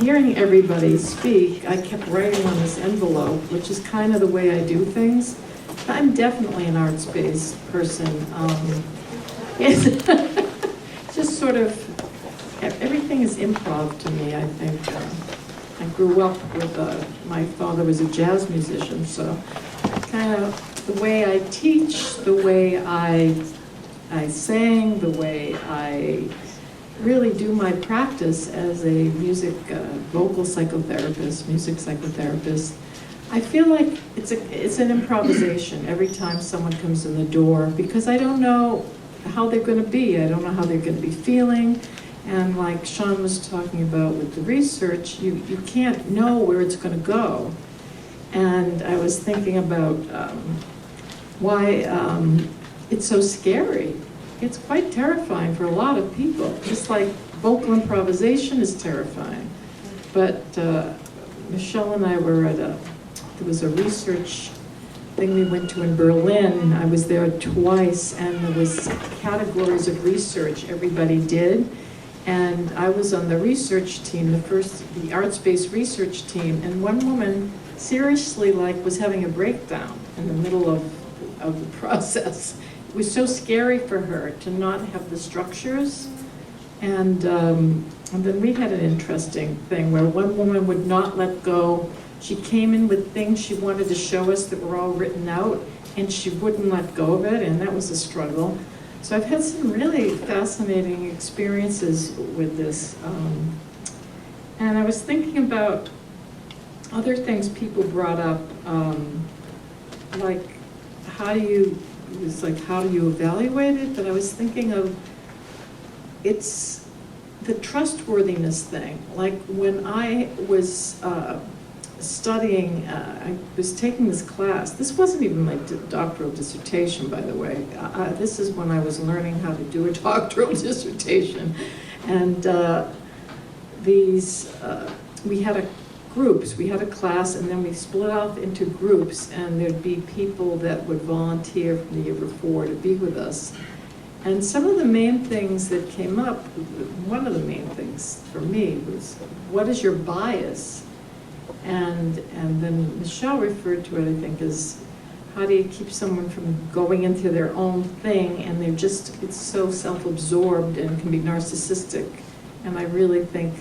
Hearing everybody speak, I kept writing on this envelope, which is kind of the way I do things. I'm definitely an arts-based person. It's just sort of, everything is improv to me, I think. I grew up with, my father was a jazz musician, so kind of the way I teach, the way I sing, the way I really do my practice as a vocal psychotherapist, music psychotherapist. I feel like it's an improvisation every time someone comes in the door, because I don't know how they're going to be. I don't know how they're going to be feeling. And like Sean was talking about with the research, you can't know where it's going to go. And I was thinking about why it's so scary. It's quite terrifying for a lot of people. Just like vocal improvisation is terrifying. But Michelle and I were at there was a research thing we went to in Berlin. I was there twice, and there was categories of research everybody did. And I was on the research team, the arts-based research team, and one woman seriously was having a breakdown in the middle of the process. It was so scary for her to not have the structures. And then we had an interesting thing where one woman would not let go. She came in with things she wanted to show us that were all written out, and she wouldn't let go of it, and that was a struggle. So I've had some really fascinating experiences with this. And I was thinking about other things people brought up, like how do you evaluate it? But I was thinking of, it's the trustworthiness thing. Like when I was studying, I was taking this class. This wasn't even my doctoral dissertation, by the way. This is when I was learning how to do a doctoral dissertation. And we had groups. We had a class, and then we split off into groups, and there'd be people that would volunteer from the year before to be with us. And some of the main things that came up, one of the main things for me was, what is your bias? And then Michelle referred to it, I think, as how do you keep someone from going into their own thing, and it's so self-absorbed and can be narcissistic. And I really think,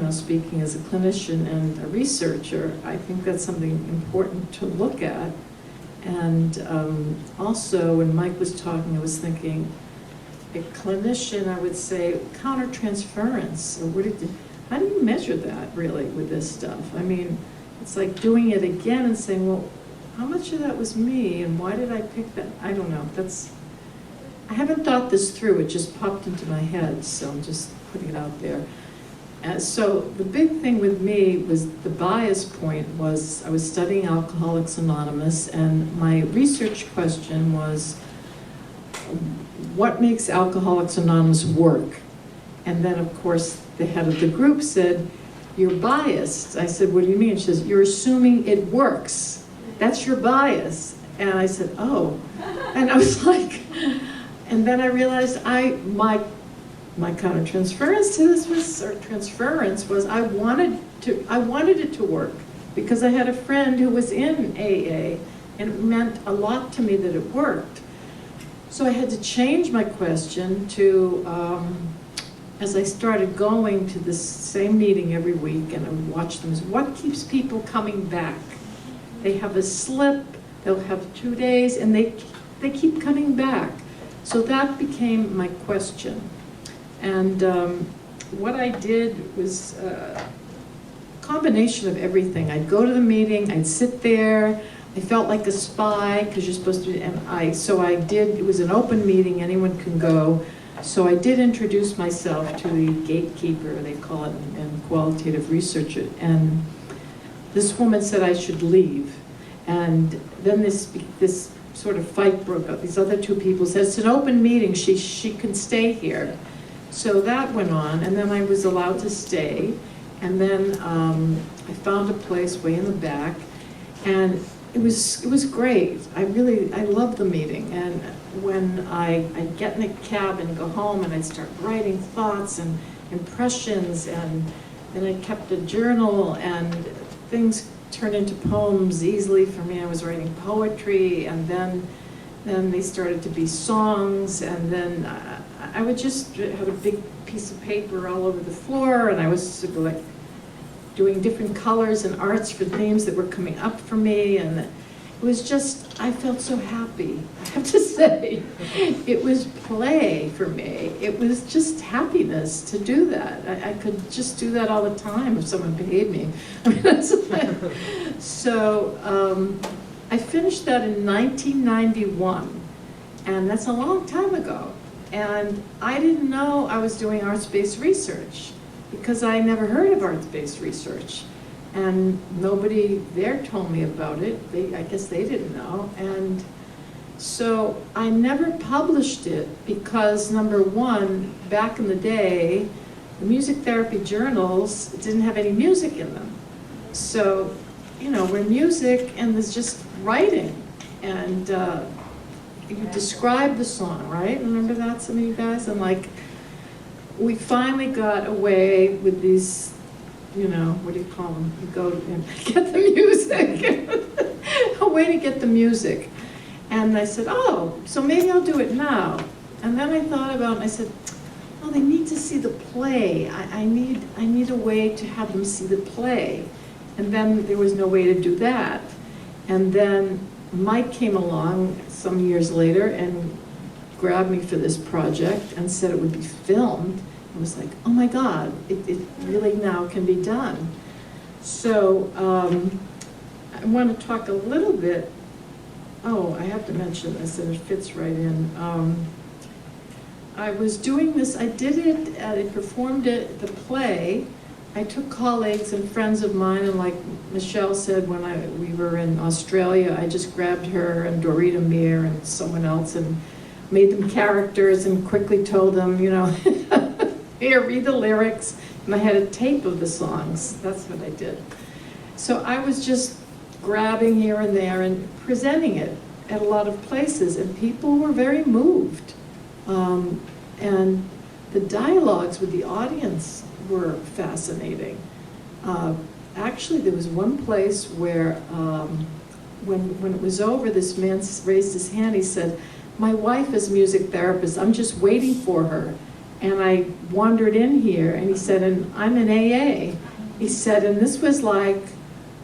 speaking as a clinician and a researcher, I think that's something important to look at. And also, when Mike was talking, I was thinking, a clinician, I would say, countertransference, or how do you measure that, really, with this stuff? I mean, it's like doing it again and saying, well, how much of that was me, and why did I pick that? I don't know. I haven't thought this through. It just popped into my head, so I'm just putting it out there. So the big thing with me was the bias point was I was studying Alcoholics Anonymous, and my research question was, what makes Alcoholics Anonymous work? And then, of course, the head of the group said, you're biased. I said, what do you mean? She says, you're assuming it works. That's your bias. And I said, oh. And I was like, and then I realized my countertransference to this was, I wanted it to work, because I had a friend who was in AA, and it meant a lot to me that it worked. So I had to change my question to, as I started going to this same meeting every week, and I would watch them, is what keeps people coming back? They have a slip, they'll have 2 days, and they keep coming back. So that became my question. And what I did was a combination of everything. I'd go to the meeting, I'd sit there, I felt like a spy, because you're supposed to, it was an open meeting, anyone can go. So I did introduce myself to the gatekeeper, they call it in qualitative research, and this woman said I should leave. And then this sort of fight broke out. These other two people said, it's an open meeting, she can stay here. So that went on, and then I was allowed to stay. And then I found a place way in the back, and it was great. I loved the meeting. And when I'd get in a cab and go home, and I'd start writing thoughts, and impressions, and then I kept a journal, and things turned into poems easily for me. I was writing poetry, and then they started to be songs, and then I would just have a big piece of paper all over the floor, and I was sort of like doing different colors and arts for themes that were coming up for me, and it was just, I felt so happy, I have to say. It was play for me. It was just happiness to do that. I could just do that all the time if someone paid me. I mean, that's so I finished that in 1991, and that's a long time ago. And I didn't know I was doing arts-based research because I never heard of arts-based research. And nobody there told me about it. I guess they didn't know. And so I never published it because, number one, back in the day, the music therapy journals didn't have any music in them. So, you know, we're music and there's just writing. And you describe the song, right? Remember that, some of you guys? And like, we finally got away with these, you know, what do you call them? You go and get the music. A way to get the music. And I said, oh, so maybe I'll do it now. And then I thought about it, and I said, oh, they need to see the play. I need a way to have them see the play. And then there was no way to do that. And then Mike came along some years later and grabbed me for this project and said it would be filmed. I was like, oh my God, it really now can be done. So I want to talk a little bit. Oh, I have to mention this, and it fits right in. I was doing this, I did it, I performed it, the play. I took colleagues and friends of mine, and like Michelle said, when we were in Australia, I just grabbed her and Dorita Meir and someone else and made them characters and quickly told them, you know, here, read the lyrics. And I had a tape of the songs. That's what I did. So I was just grabbing here and there and presenting it at a lot of places, and people were very moved. And the dialogues with the audience were fascinating. Actually, there was one place where when it was over, this man raised his hand. He said, my wife is a music therapist. I'm just waiting for her. And I wandered in here, and he said, and I'm in AA. He said, and this was like,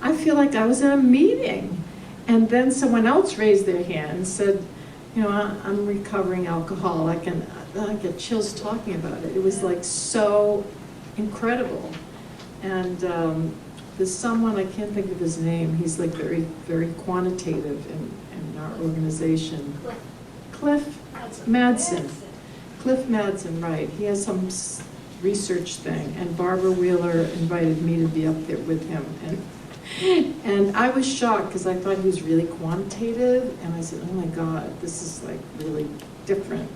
I feel like I was in a meeting. And then someone else raised their hand and said, you know, I'm recovering alcoholic, and I get chills talking about it. It was like so incredible. And there's someone, I can't think of his name, he's like very, very quantitative in our organization. Cliff Madsen. Cliff Madsen, right. He has some research thing, and Barbara Wheeler invited me to be up there with him. And I was shocked because I thought he was really quantitative, and I said, oh my God, this is like really different.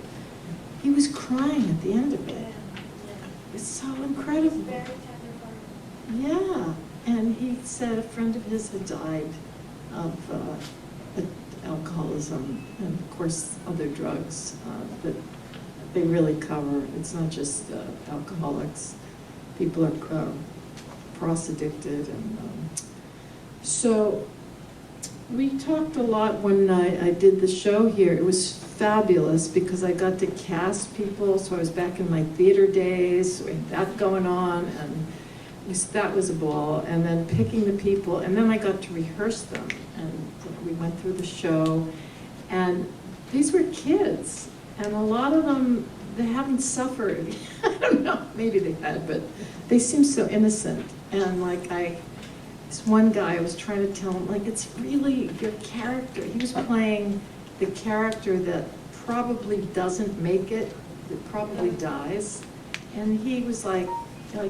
He was crying at the end of it. It's so incredible. Yeah, and he said a friend of his had died of alcoholism and of course other drugs that they really cover. It's not just alcoholics. People are cross-addicted. And so we talked a lot when I did the show here. It was fabulous because I got to cast people, so I was back in my theater days, so we had that going on, and that was a ball. And then picking the people, and then I got to rehearse them, and we went through the show, and these were kids, and a lot of them, they haven't suffered. I don't know, maybe they had, but they seem so innocent. And like this one guy, I was trying to tell him, like, it's really your character. He was playing the character that probably doesn't make it, that probably dies. And he was like, I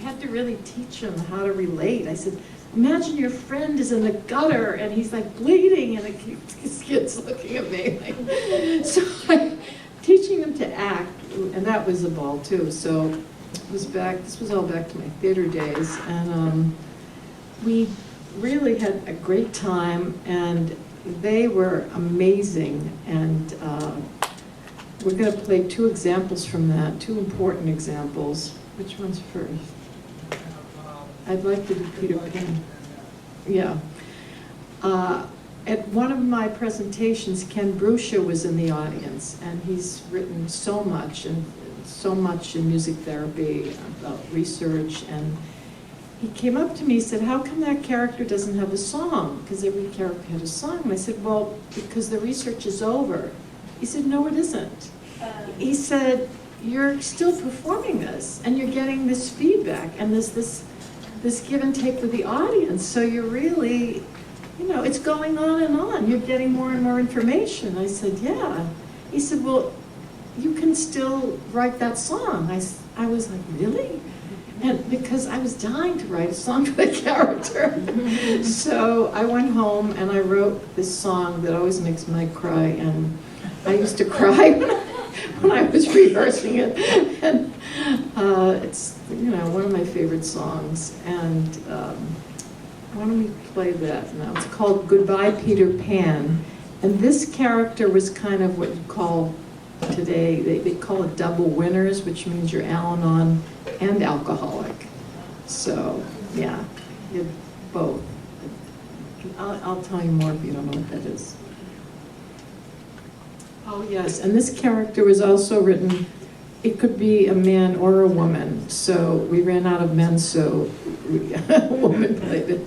had to really teach him how to relate. I said, imagine your friend is in the gutter and he's like bleeding, and his kid's looking at me. Like, so teaching them to act, and that was a ball too. So it was this was all back to my theater days, and we really had a great time, and they were amazing. And we're going to play two examples from that, two important examples. Which one's first? I'd like to do Peter Pan. Yeah. At one of my presentations, Ken Bruscia was in the audience, and he's written so much in music therapy about research, and he came up to me and said, how come that character doesn't have a song? Because every character had a song. And I said, well, because the research is over. He said, no, it isn't. He said, you're still performing this, and you're getting this feedback, and this give and take with the audience, so you're really, it's going on and on. You're getting more and more information. I said, yeah. He said, well, you can still write that song. I was like, really? And because I was dying to write a song for the character. So I went home and I wrote this song that always makes Mike cry, and I used to cry when I was rehearsing it. And it's, one of my favorite songs. And why don't we play that now? It's called Goodbye, Peter Pan. And this character was kind of what you call today, they call it double winners, which means you're Al-Anon and alcoholic. So, yeah, you're both. I'll tell you more if you don't know what that is. Oh, yes, and this character was also written, it could be a man or a woman. So we ran out of men, so a woman played it.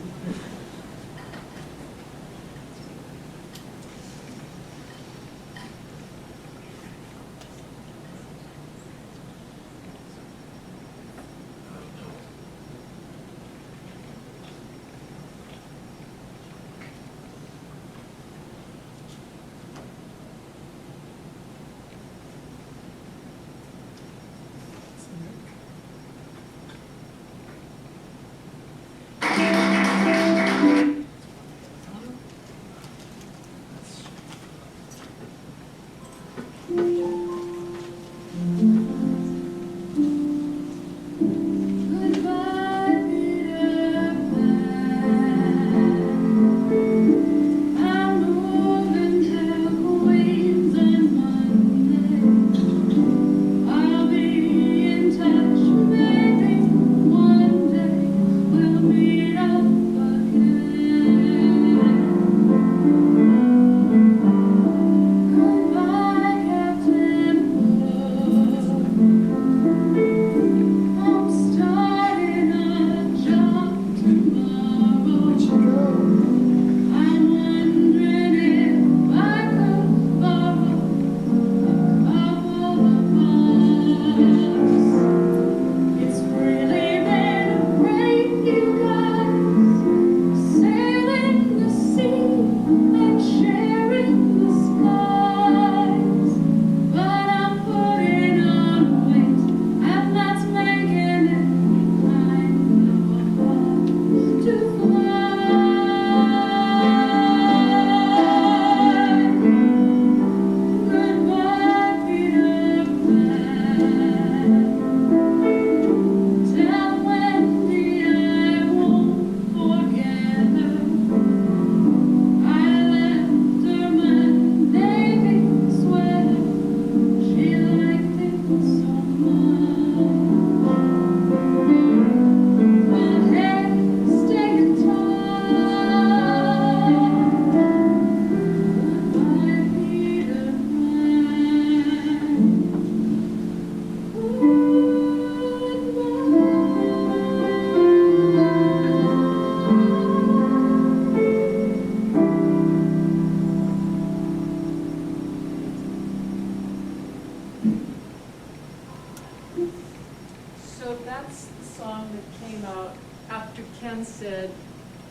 Said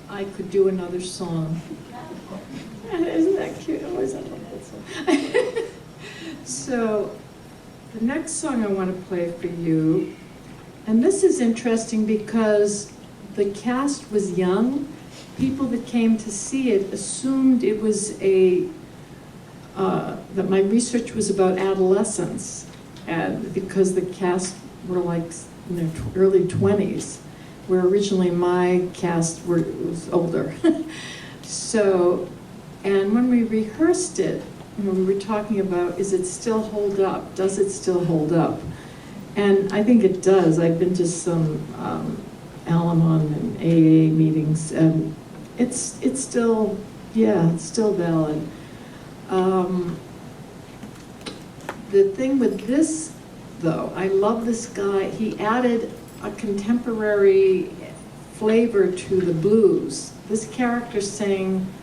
I could do another song. Isn't that cute? I always love that song. So the next song I want to play for you, and this is interesting because the cast was young. People that came to see it assumed it was that my research was about adolescence, and because the cast were like in their early 20s. Where originally my cast was older. So, and when we rehearsed it, we were talking about, is it still hold up? Does it still hold up? And I think it does. I've been to some Al-Anon and AA meetings, and it's still, yeah, it's still valid. The thing with this, though, I love this guy. He added a contemporary flavor to the blues. This character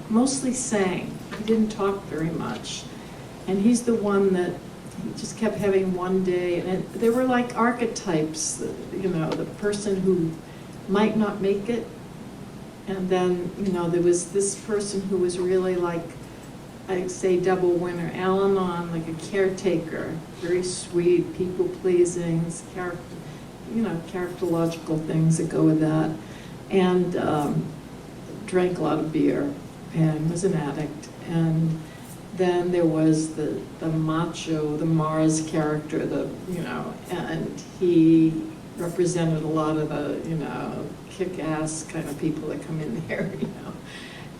mostly sang. He didn't talk very much. And he's the one that he just kept having one day. And there were like archetypes, you know, the person who might not make it. And then, you know, there was this person who was really like, I'd say double winner, Al-Anon, like a caretaker, very sweet, people-pleasing, characterological things that go with that. And drank a lot of beer and was an addict. And then there was the macho, the Mars character, and he represented a lot of the, kick-ass kind of people that come in there,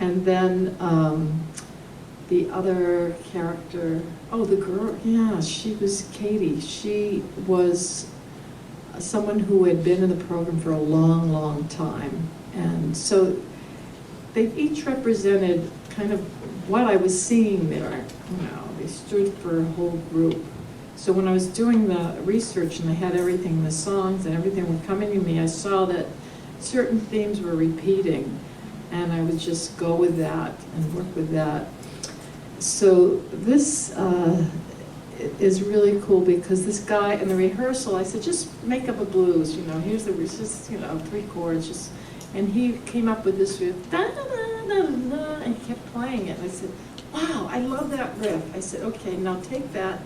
And then the other character, the girl, yeah, she was Katie. She was someone who had been in the program for a long, long time. And so they each represented kind of what I was seeing there. They stood for a whole group. So when I was doing the research and I had everything, the songs and everything were coming to me, I saw that certain themes were repeating, and I would just go with that and work with that. So this is really cool because this guy in the rehearsal, I said, just make up a blues, here's the, just, 3 chords, and he came up with this riff, da da da da da, and he kept playing it. And I said, wow, I love that riff. I said, okay, now take that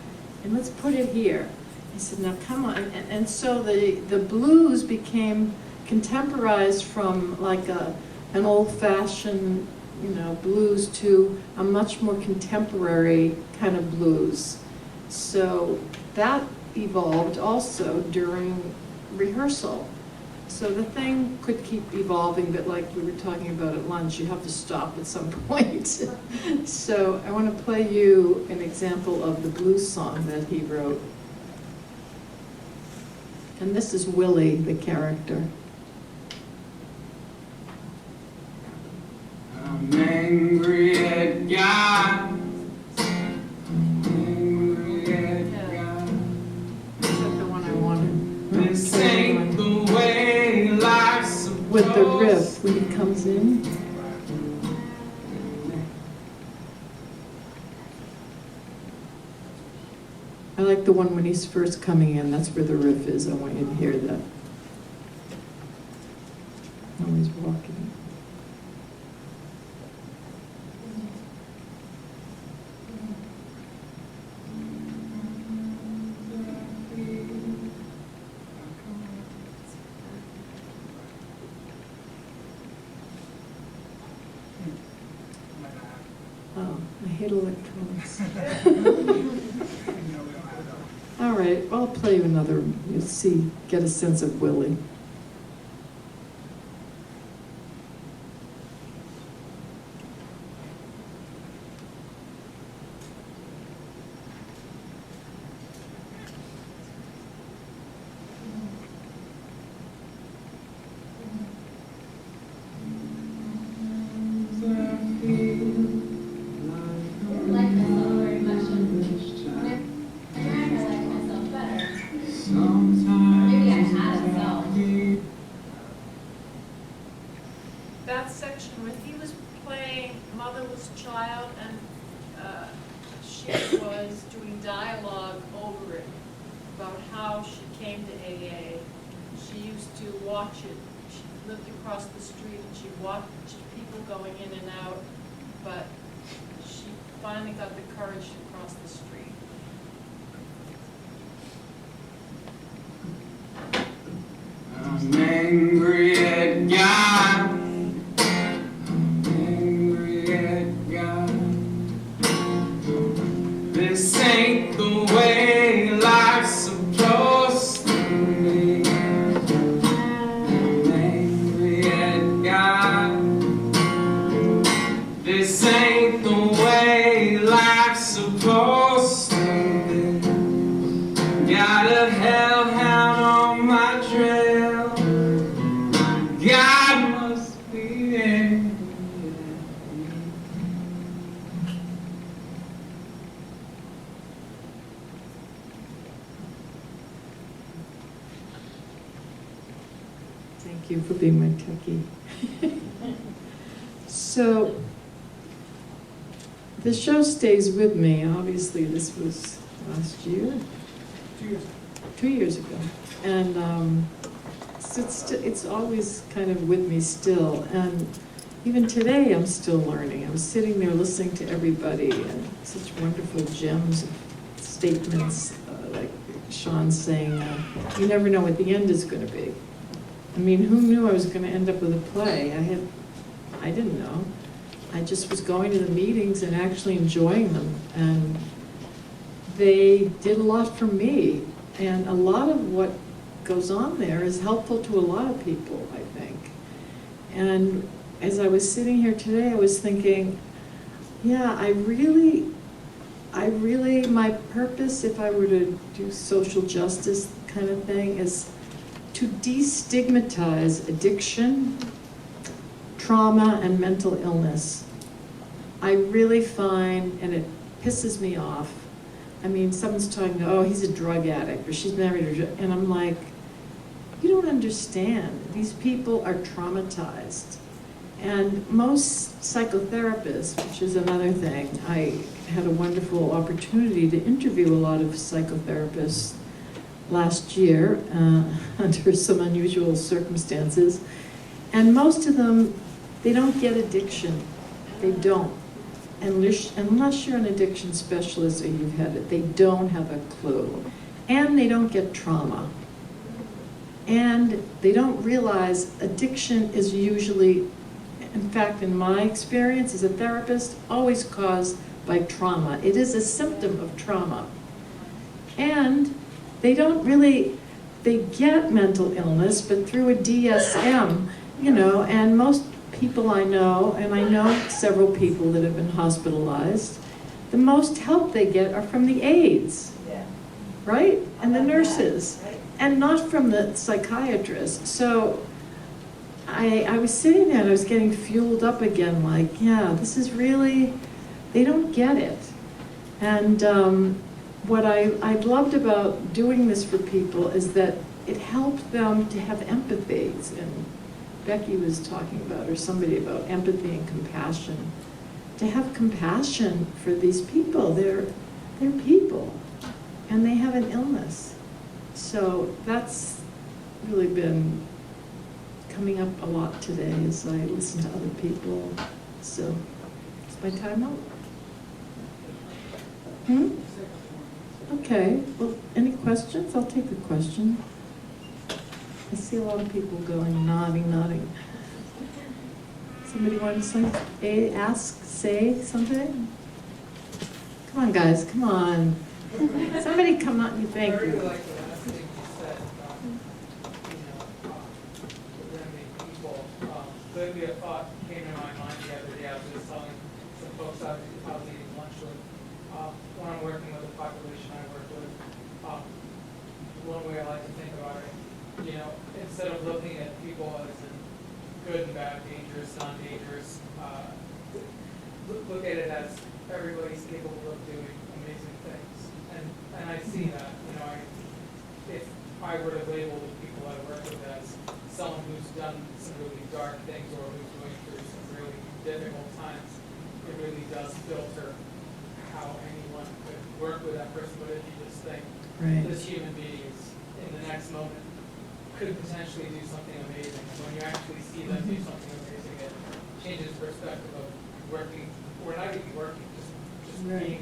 and let's put it here. I said, now come on. And so the blues became contemporized from like an old-fashioned, blues to a much more contemporary kind of blues. So that evolved also during rehearsal. So the thing could keep evolving, but like we were talking about at lunch, you have to stop at some point. So I want to play you an example of the blues song that he wrote. And this is Willie, the character. I'm angry at God. Angry at God. Is that the one I wanted? This ain't the way life's supposed. With the riff when he comes in. I like the one when he's first coming in. That's where the riff is. I want you to hear that. Oh, he's walking. Oh, I hate electronics. All right, I'll play you another. You'll see, get a sense of Willie. That section where he was playing Motherless Child and she was doing dialogue over it about how she came to AA. She used to watch it. She lived across the street and she watched people going in and out, but she finally got the courage to cross the street. I'm angry at God. I'm angry at God. This ain't the way life's supposed to be. I'm angry at God. This ain't the way life's supposed to be. Got a hellhound Thank you for being my techie. So, the show stays with me. Obviously, this was last year? 2 years. 2 years ago. And so it's always kind of with me still. And even today, I'm still learning. I was sitting there listening to everybody and such wonderful gems of statements, like Sean saying, you never know what the end is going to be. I mean, who knew I was going to end up with a play? I didn't know. I just was going to the meetings and actually enjoying them. And they did a lot for me. And a lot of what goes on there is helpful to a lot of people, I think. And as I was sitting here today, I was thinking, yeah, I really, my purpose, if I were to do social justice kind of thing, is to destigmatize addiction, trauma, and mental illness. I really find, and it pisses me off, I mean, someone's talking, oh, he's a drug addict, or she's married, and I'm like, you don't understand. These people are traumatized. And most psychotherapists, which is another thing, I had a wonderful opportunity to interview a lot of psychotherapists last year under some unusual circumstances. And most of them, they don't get addiction. They don't. Unless you're an addiction specialist or you've had it, they don't have a clue. And they don't get trauma. And they don't realize addiction is usually, in fact, in my experience as a therapist, always caused by trauma. It is a symptom of trauma. And they don't really, they get mental illness, but through a DSM, you know, and most people I know, and I know several people that have been hospitalized, the most help they get are from the aides, right? And the nurses, and not from the psychiatrists. So I was sitting there and I was getting fueled up again, like, yeah, this is really, they don't get it. And what I loved about doing this for people is that it helped them to have empathy. And Becky was talking about, or somebody about empathy and compassion. To have compassion for these people, they're people, and they have an illness. So that's really been coming up a lot today as I listen to other people. So, is my time up? Okay, well, any questions? I'll take a question. I see a lot of people going, nodding. Somebody want to say something? Come on, guys, come on. Somebody come on, thank you. Like the last thing you said, people. Clearly a thought came to my mind the other day. I was just telling some folks I was eating lunch with. When I'm working with the population I work with, one way I like to think about it, you know, instead of looking at people as in good and bad, dangerous, non-dangerous, look at it as everybody's capable of doing amazing things. And I see that, you know, if I were to label the people I work with as someone who's done some really dark things or who's going through some really difficult times, it really does filter how anyone could work with that person. But if you just think this human being is in the next moment could potentially do something amazing, and when you actually see them do something amazing, it changes perspective of working, or not even working, just being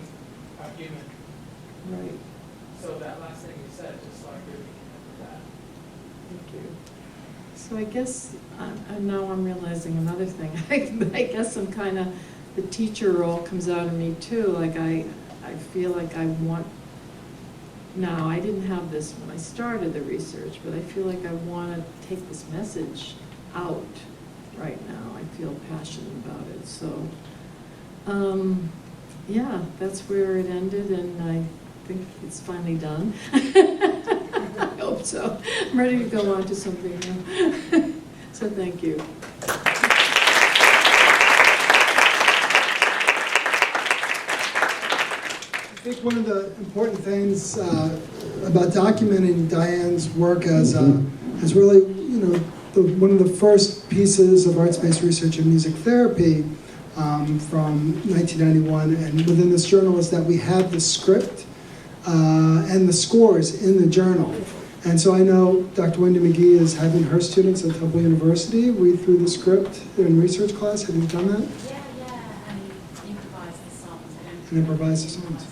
a human. Right. So that last thing you said, just like really connected that. Thank you. So I guess, now I'm realizing another thing. I guess I'm kind of, the teacher role comes out of me too. Like I feel like I want, now I didn't have this when I started the research, but I feel like I want to take this message out right now. I feel passionate about it. So, yeah, that's where it ended, and I think it's finally done. I hope so. I'm ready to go on to something new. So thank you. I think one of the important things about documenting Diane's work has really, one of the first pieces of arts-based research in music therapy from 1991, and within this journal is that we have the script and the scores in the journal. And so I know Dr. Wendy McGee is having her students at Temple University read through the script in research class. Have you done that? Yeah, and improvise the songs. And improvise the songs.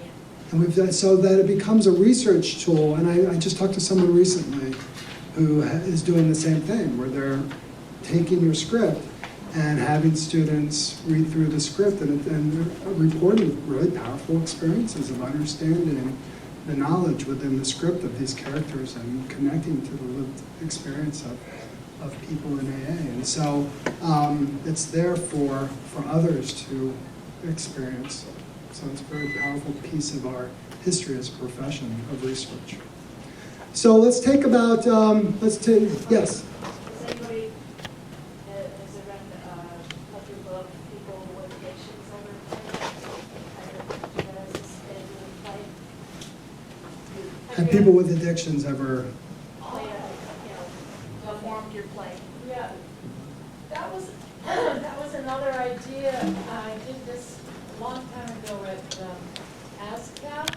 Yeah. And we've done, so that it becomes a research tool. And I just talked to someone recently who is doing the same thing, where they're taking your script and having students read through the script and reporting really powerful experiences of understanding the knowledge within the script of these characters and connecting to the lived experience of people in AA. And so it's there for others to experience. So it's a very powerful piece of our history as a profession of research. So let's take about, yes? Has anybody, has there been a book, people with addictions ever Have people with addictions ever? performed your play? Yeah, that was another idea. I did this a long time ago at ASCAT,